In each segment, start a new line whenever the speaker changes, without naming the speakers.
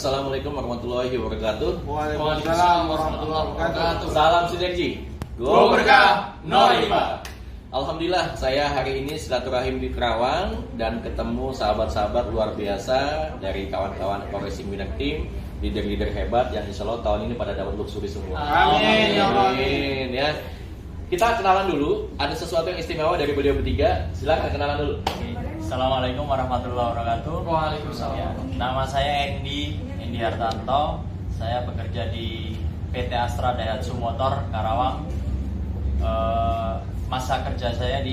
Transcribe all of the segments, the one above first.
Assalamualaikum warahmatullahi wabarakatuh.
Waalaikumsalam warahmatullahi wabarakatuh.
Salam sinergi.
Go berkah, no riba.
Alhamdulillah, saya hari ini silaturahim di Kerawang dan ketemu sahabat-sahabat luar biasa dari kawan-kawan Eco Racing Winner Team, leader-leader hebat yang insya Allah tahun ini pada dapat luxury semua.
Amin.
Amin ya. Kita kenalan dulu. Ada sesuatu yang istimewa dari beliau bertiga. Silakan kenalan dulu.
Assalamualaikum warahmatullahi wabarakatuh.
Waalaikumsalam.
Ya, nama saya Endi Hartanto. Saya bekerja di PT Astra Daihatsu Motor Karawang. Masa kerja saya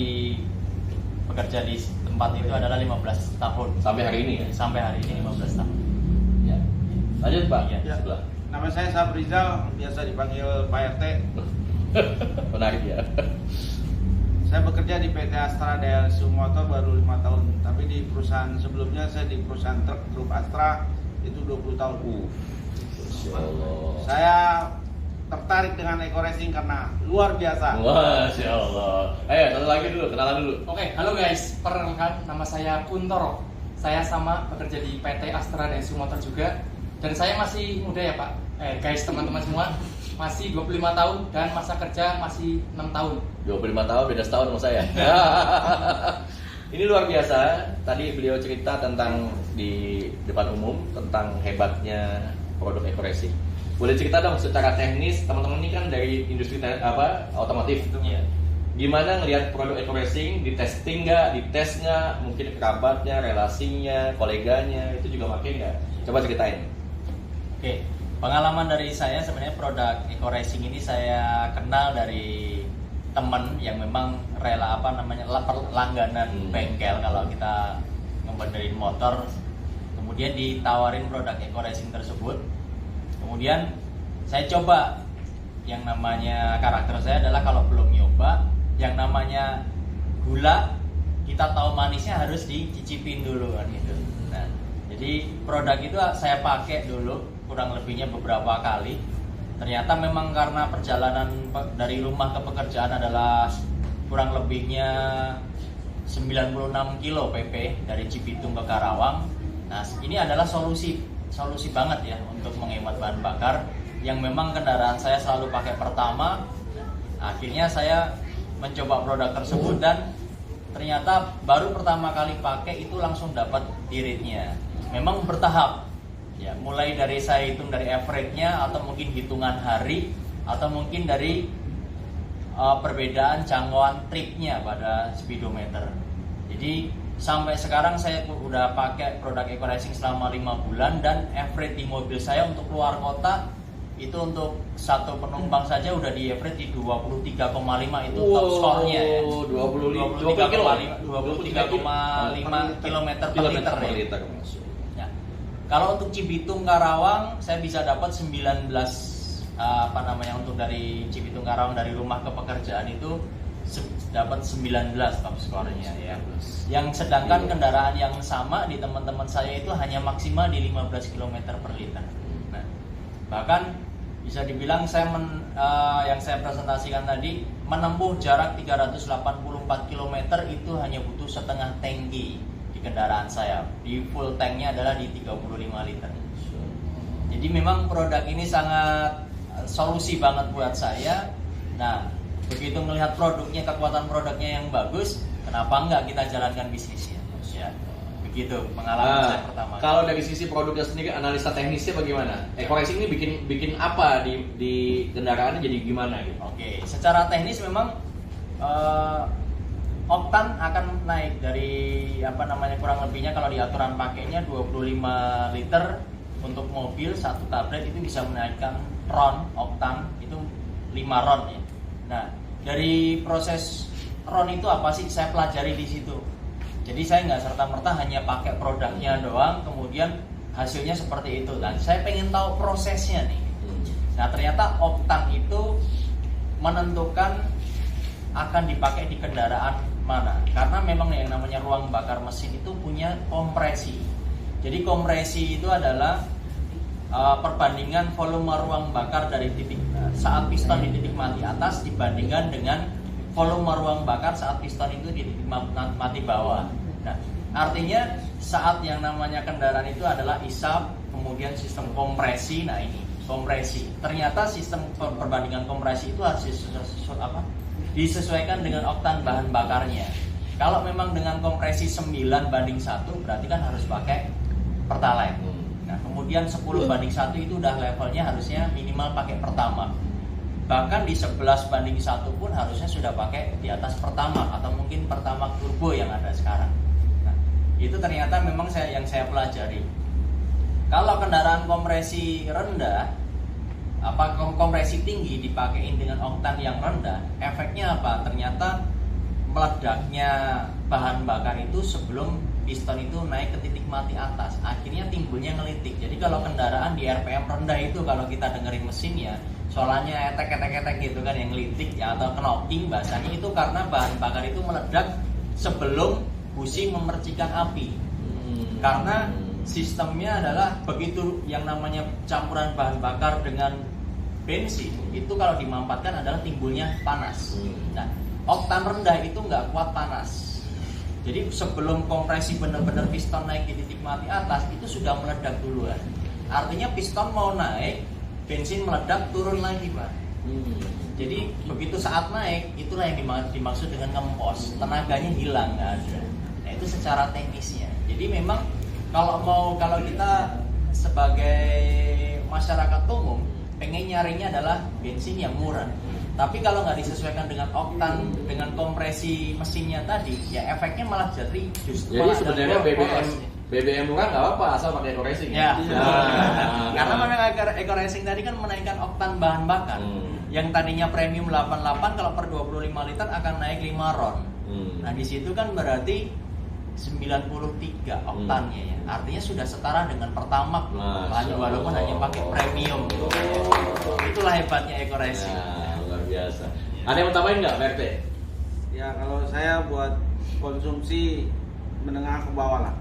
bekerja di tempat itu adalah 15 tahun.
Sampai hari ini ya?
Sampai hari ini 15 tahun.
Ya. Lanjut Pak.
Ya.
Sebelah.
Nama saya Sabrizal, biasa dipanggil Pak RT.
Menarik ya.
Saya bekerja di PT Astra Daihatsu Motor baru 5 tahun. Tapi di perusahaan sebelumnya saya di perusahaan truk grup Astra itu 20 tahun.
Masya Allah.
Saya tertarik dengan Eco Racing karena luar biasa.
Masya Allah. Ayo satu lagi dulu, kenalan dulu.
Oke, halo guys, perkenalkan nama saya Kuntoro. Saya sama bekerja di PT Astra Daihatsu Motor juga. Dan saya masih muda ya Pak. Guys, teman-teman semua, masih 25 tahun dan masa kerja masih 6 tahun.
25 tahun, beda setahun sama saya. Ini luar biasa. Tadi beliau cerita tentang di depan umum tentang hebatnya produk Eco Racing. Boleh cerita dong secara teknis, teman-teman ini kan dari industri otomotif.
Iya.
Gimana ngelihat produk Eco Racing, di testing nggak, di tes nggak, mungkin kerabatnya, relasinya, koleganya, itu juga makin nggak? Coba ceritain.
Oke, pengalaman dari saya sebenarnya produk Eco Racing ini saya kenal dari teman yang memang rela langganan bengkel kalau kita ngebenerin motor, kemudian ditawarin produk Eco Racing tersebut. Kemudian saya coba, yang namanya karakter saya adalah kalau belum nyoba yang namanya gula, kita tahu manisnya harus dicicipin dulu kan gitu. Nah, jadi produk itu saya pakai dulu kurang lebihnya beberapa kali. Ternyata memang karena perjalanan dari rumah ke pekerjaan adalah kurang lebihnya 96 kilo PP dari Cibitung ke Karawang. Nah, ini adalah solusi banget ya untuk menghemat bahan bakar yang memang kendaraan saya selalu pakai pertama. Akhirnya saya mencoba produk tersebut dan ternyata baru pertama kali pakai itu langsung dapat iritnya. Memang bertahap. Ya, mulai dari saya hitung dari average-nya atau mungkin hitungan hari atau mungkin dari perbedaan jangkauan tripnya pada speedometer. Jadi sampai sekarang saya udah pakai produk Eco Racing selama 5 bulan dan average di mobil saya untuk keluar kota itu untuk satu penumpang saja udah di average di 23,5 itu top skornya ya. 23,5 km per liter. Ya. Kalau untuk Cibitung Karawang saya bisa dapat 19 untuk dari Cibitung Karawang dari rumah ke pekerjaan itu dapat 19 top skornya ya. Yang sedangkan kendaraan yang sama di teman-teman saya itu hanya maksimal di 15 km per liter. Nah, bahkan bisa dibilang yang saya presentasikan tadi menempuh jarak 384 km itu hanya butuh setengah tangki di kendaraan saya. Di full tanknya adalah di 35 liter. Jadi memang produk ini sangat solusi banget buat saya. Nah, begitu melihat produknya, kekuatan produknya yang bagus, kenapa enggak kita jalankan bisnisnya? Ya, begitu pengalaman saya pertama.
Kalau dari sisi produknya sendiri, analisa teknisnya bagaimana? Eco Racing ini bikin apa di kendaraannya jadi gimana gitu?
Oke, secara teknis memang oktan akan naik dari kurang lebihnya kalau di aturan pakainya 25 liter untuk mobil satu tablet itu bisa menaikkan ron oktan itu 5 ron ya. Nah, dari proses ron itu apa sih saya pelajari di situ. Jadi saya nggak serta-merta hanya pakai produknya doang, kemudian hasilnya seperti itu. Dan saya pengen tahu prosesnya nih. Nah, ternyata oktan itu menentukan akan dipakai di kendaraan mana. Karena memang yang namanya ruang bakar mesin itu punya kompresi. Jadi kompresi itu adalah perbandingan volume ruang bakar dari titik saat piston di titik mati atas dibandingkan dengan volume ruang bakar saat piston itu di titik mati bawah. Nah, artinya saat yang namanya kendaraan itu adalah isap, kemudian sistem kompresi. Nah ini kompresi, ternyata sistem perbandingan kompresi itu harus disesuaikan dengan oktan bahan bakarnya. Kalau memang dengan kompresi 9:1 berarti kan harus pakai Pertalite. Nah kemudian 10:1 itu udah levelnya harusnya minimal pakai Pertamax. Bahkan di 11:1 pun harusnya sudah pakai di atas Pertamax atau mungkin Pertamax Turbo yang ada sekarang. Nah, itu ternyata memang yang saya pelajari. Kalau kendaraan kompresi rendah, kompresi tinggi dipakein dengan oktan yang rendah, efeknya apa? Ternyata meledaknya bahan bakar itu sebelum piston itu naik ke titik mati atas, akhirnya timbulnya ngelitik. Jadi kalau kendaraan di RPM rendah itu, kalau kita dengerin mesinnya soalnya etek gitu kan, yang ngelitik ya, atau knocking bahasanya, itu karena bahan bakar itu meledak sebelum busi memercikan api. Karena sistemnya adalah begitu yang namanya campuran bahan bakar dengan bensin itu kalau dimampatkan adalah timbulnya panas. Nah, oktan rendah itu nggak kuat panas. Jadi sebelum kompresi benar-benar piston naik di titik mati atas itu sudah meledak duluan. Artinya piston mau naik, bensin meledak, turun lagi, Pak. Jadi begitu saat naik, itulah yang dimaksud dengan ngempos. Tenaganya hilang, nggak ada. Nah itu secara teknisnya. Jadi memang kalau kita sebagai masyarakat umum pengen nyarinya adalah bensin yang murah. Tapi kalau nggak disesuaikan dengan oktan, dengan kompresi mesinnya tadi, ya efeknya malah jadi justru.
Jadi sebenarnya BBM murah nggak apa-apa asal pakai eco racing.
Ya. Karena memang eco racing tadi kan menaikkan oktan bahan bakar. Yang tadinya premium 88 kalau per 25 liter akan naik 5 ron. Nah di situ kan berarti 93 oktannya ya. Artinya sudah setara dengan Pertamax. Walaupun hanya pakai premium. Itulah hebatnya eco racing.
Luar biasa. Ada yang mau tambahin nggak, PRT?
Ya kalau saya buat konsumsi menengah ke bawah lah.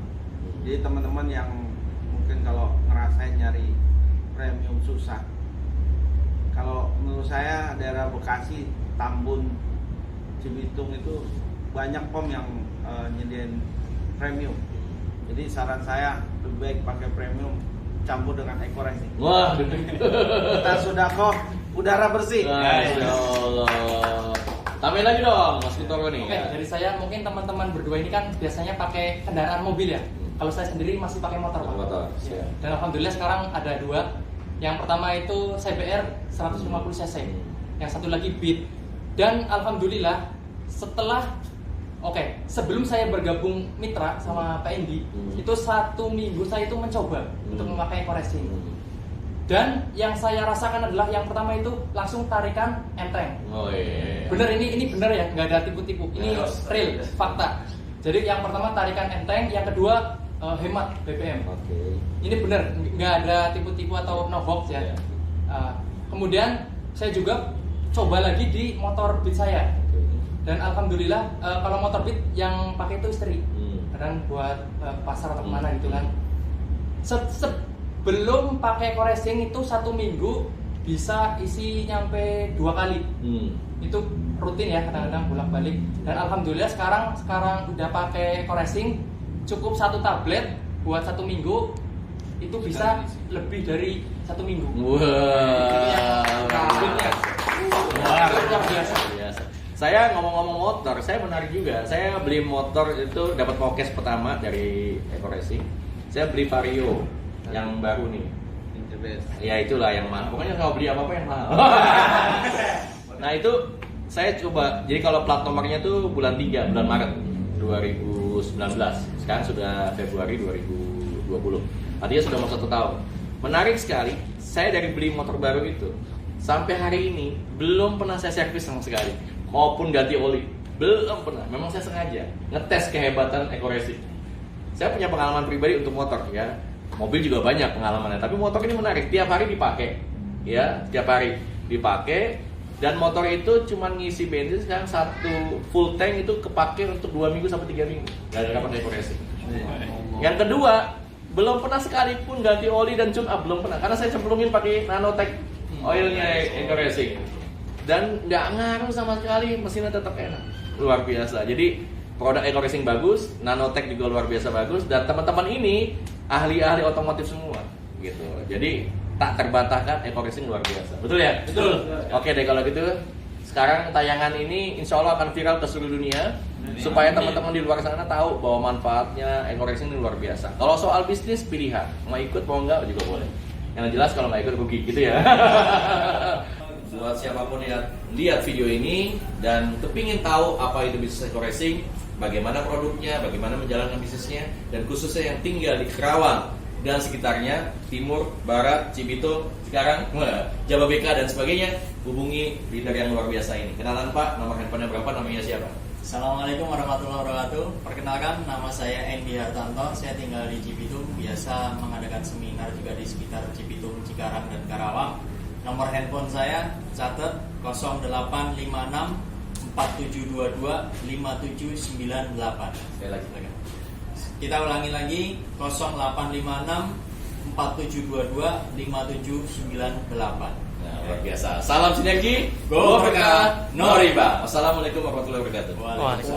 Jadi teman-teman yang mungkin kalau ngerasain nyari premium susah, kalau menurut saya daerah Bekasi, Tambun, Cibitung itu banyak pom yang nyediain premium. Jadi saran saya lebih baik pakai premium campur dengan eco racing.
Wah,
kita sudah kok udara bersih.
Masya Allah. Tambahin lagi dong, Mas Kuntoro nih.
Oke, dari saya mungkin teman-teman berdua ini kan biasanya pakai kendaraan mobil ya. Kalau saya sendiri masih pakai motor, Pak.
Motor.
Ya. Dan alhamdulillah sekarang ada 2. Yang pertama itu CBR 150 cc. Yang satu lagi Beat. Dan alhamdulillah setelah sebelum saya bergabung mitra sama Pak Endi, itu 1 minggu saya itu mencoba untuk memakai eco racing. Dan yang saya rasakan adalah yang pertama itu langsung tarikan enteng.
Oh iya.
Bener, ini bener ya, nggak ada tipu-tipu. Ini real, fakta. Jadi yang pertama tarikan enteng, yang kedua hemat BBM. Ini bener, nggak ada tipu-tipu atau no hoax ya. Kemudian saya juga coba lagi di motor Beat saya. Dan alhamdulillah kalau motor Beat yang pakai itu istri. Kadang buat pasar atau kemana gitu kan. Sebelum pakai eco racing itu 1 minggu bisa isi nyampe 2 kali. Itu rutin ya, kadang-kadang bolak-balik. Dan alhamdulillah sekarang udah pakai eco racing, cukup 1 tablet buat 1 minggu itu bisa lebih dari 1 minggu.
Luar biasa. Saya ngomong-ngomong motor, saya menarik juga. Saya beli motor itu dapat podcast pertama dari eco racing. Saya beli Vario yang baru nih. Ya itulah yang mahal. Pokoknya kalau beli apa-apa yang mahal. Nah itu saya coba. Jadi kalau plat nomornya tuh bulan 3, bulan Maret 2019. Sekarang sudah Februari 2020. Artinya sudah mau 1 tahun. Menarik sekali. Saya dari beli motor baru itu sampai hari ini belum pernah saya servis sama sekali, maupun ganti oli, belum pernah. Memang saya sengaja ngetes kehebatan eco racing. Saya punya pengalaman pribadi untuk motor ya. Mobil juga banyak pengalamannya, tapi motor ini menarik. Tiap hari dipakai, ya, tiap hari dipakai. Dan motor itu cuma ngisi bensin sekarang 1 full tank itu kepake untuk 2 minggu sampai 3 minggu. Gara-gara pakai eco racing. Yang kedua, belum pernah sekalipun ganti oli dan tune up, belum pernah. Karena saya cemplungin pakai Nanotech oilnya eco racing. Dan nggak ngaruh sama sekali, mesinnya tetap enak. Luar biasa. Jadi produk eco racing bagus, Nanotech juga luar biasa bagus. Dan teman-teman ini ahli-ahli otomotif semua. gitu. Jadi tak terbantahkan Eko Racing luar biasa. Betul ya?
Betul.
Oke deh kalau gitu. Sekarang tayangan ini insya Allah akan viral ke seluruh dunia supaya teman-teman di luar sana tahu bahwa manfaatnya Eko Racing ini luar biasa. Kalau soal bisnis pilihan, mau ikut mau enggak juga boleh. Yang jelas kalau nggak ikut rugi gitu ya. Buat siapapun yang lihat video ini dan kepingin tahu apa itu bisnis Eko Racing, bagaimana produknya, bagaimana menjalankan bisnisnya, dan khususnya yang tinggal di Kerawang dan sekitarnya, timur, barat, Cibitung, sekarang Jababeka dan sebagainya, hubungi leader yang luar biasa ini. Kenalan Pak, nomor handphonenya berapa, namanya siapa?
Assalamualaikum warahmatullahi wabarakatuh. Perkenalkan, nama saya Endi Hartanto. Saya tinggal di Cibitung. Biasa mengadakan seminar juga di sekitar Cibitung, Cikarang, dan Karawang. Nomor handphone saya catat 0856 4722 5798.
Sekali lagi.
Kita ulangi lagi 0856 4722 5798.
Nah, luar biasa. Salam sinergi,
Go Berkah,
no riba. Wassalamualaikum warahmatullahi wabarakatuh.
Waalaikumsalam.